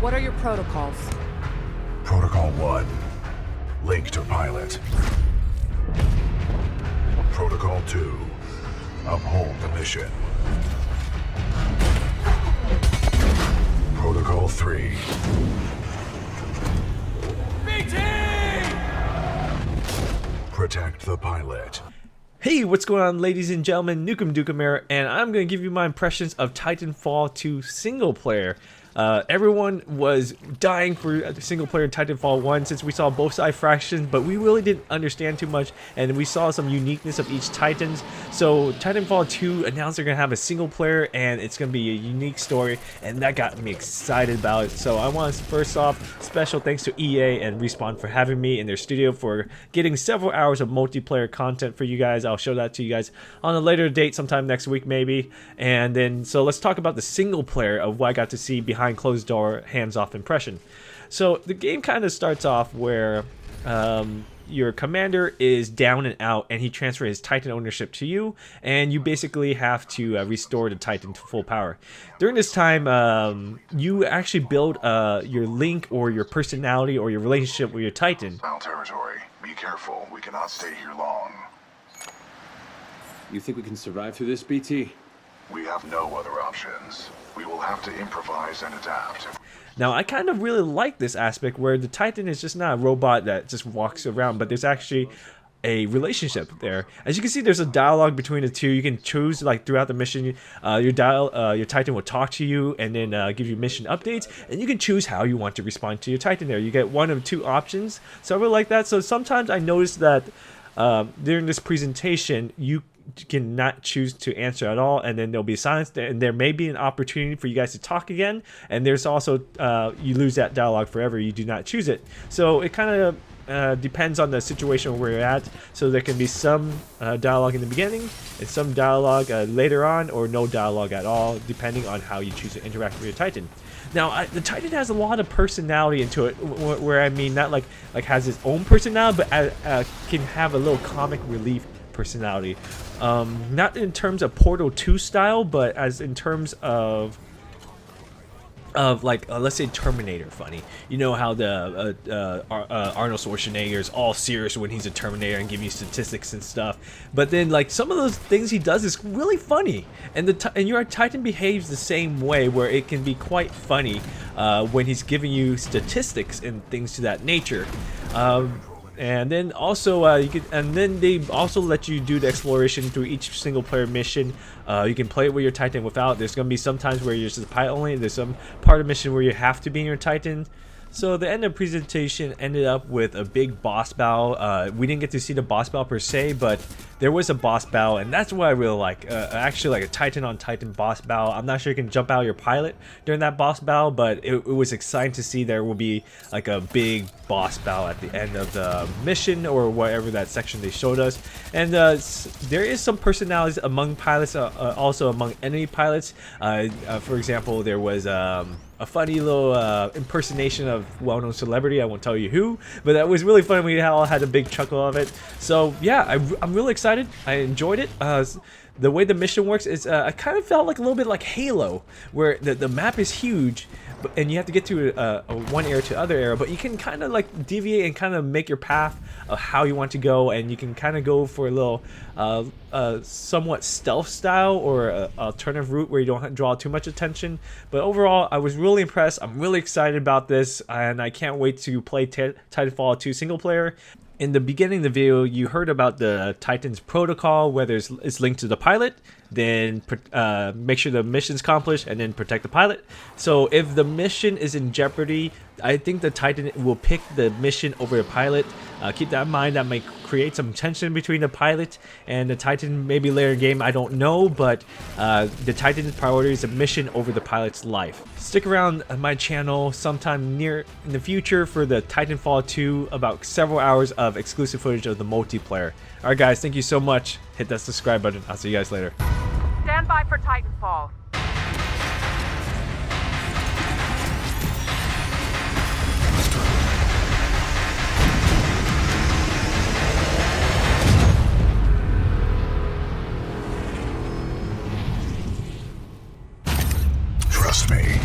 What are your protocols? Protocol 1. Link to pilot. Protocol 2. Uphold the mission. Protocol 3. BT! Protect the pilot. Hey, what's going on, ladies and gentlemen? NukemDukem here, and I'm going to give you my impressions of Titanfall 2 single player. Everyone was dying for a single player in Titanfall 1 since we saw both side fractions, but we really didn't understand too much, and we saw some uniqueness of each Titans. So Titanfall 2 announced they're going to have a single player, and it's going to be a unique story, and that got me excited about it. So I want to first off, special thanks to EA and Respawn for having me in their studio for getting several hours of multiplayer content for you guys. I'll show that to you guys on a later date, sometime next week maybe. And then, so let's talk about the single player of what I got to see behind closed door, hands-off impression. So the game kind of starts off where your commander is down and out, and he transfers his Titan ownership to you, and you basically have to restore the Titan to full power. During this time, you actually build your link or your personality or your relationship with your Titan. Foul territory. Be careful. We cannot stay here long. You think we can survive through this, BT? We have no other options. We will have to improvise and adapt. Now, I kind of really like this aspect where the Titan is just not a robot that just walks around, but there's actually a relationship there. As you can see, there's a dialogue between the two. You can choose, like, throughout the mission, your Titan will talk to you and then give you mission updates, and you can choose how you want to respond to your Titan there. You get one of two options, so I really like that. So sometimes I noticed that during this presentation, you cannot choose to answer at all, and then there'll be silence there, and there may be an opportunity for you guys to talk again, and there's also you lose that dialogue forever. You do not choose it, so it kind of depends on the situation where you're at. So there can be some dialogue in the beginning and some dialogue later on, or no dialogue at all, depending on how you choose to interact with your Titan. Now, the Titan has a lot of personality into it, where I mean not like has its own personality, but can have a little comic relief personality. Not in terms of Portal 2 style, but as in terms of like let's say Terminator funny. You know how the Arnold Schwarzenegger is all serious when he's a Terminator and give you statistics and stuff, but then like some of those things he does is really funny, and your Titan behaves the same way, where it can be quite funny when he's giving you statistics and things to that nature. And then also they also let you do the exploration through each single player mission. You can play it with your Titan without. There's gonna be some times where you're just pilot only. There's some part of the mission where you have to be in your Titan. So the end of the presentation ended up with a big boss battle. We didn't get to see the boss battle per se, but there was a boss battle, and that's what I really like. Actually, like a Titan on Titan boss battle. I'm not sure you can jump out of your pilot during that boss battle, but it was exciting to see there will be like a big boss battle at the end of the mission or whatever that section they showed us. And there is some personalities among pilots, also among enemy pilots. For example, there was a funny little impersonation of well-known celebrity. I won't tell you who, but that was really fun. We all had a big chuckle of it. So yeah, I'm really excited. I enjoyed it. The way the mission works is I kind of felt like a little bit like Halo, where the map is huge, and you have to get to one area to other area, but you can kind of like deviate and kind of make your path of how you want to go, and you can kind of go for a little somewhat stealth style or alternative route where you don't draw too much attention. But overall, I was really impressed. I'm really excited about this, and I can't wait to play Titanfall 2 single player. In the beginning of the video, you heard about the Titan's protocol, whether it's linked to the pilot, then make sure the mission's accomplished, and then protect the pilot. So if the mission is in jeopardy, I think the Titan will pick the mission over the pilot. Keep that in mind. That may create some tension between the pilot and the Titan, maybe later in the game, I don't know, but the Titan's priority is the mission over the pilot's life. Stick around my channel sometime near in the future for the Titanfall 2, about several hours of exclusive footage of the multiplayer. Alright guys, thank you so much. Hit that subscribe button. I'll see you guys later. Stand by for Titanfall. Trust me.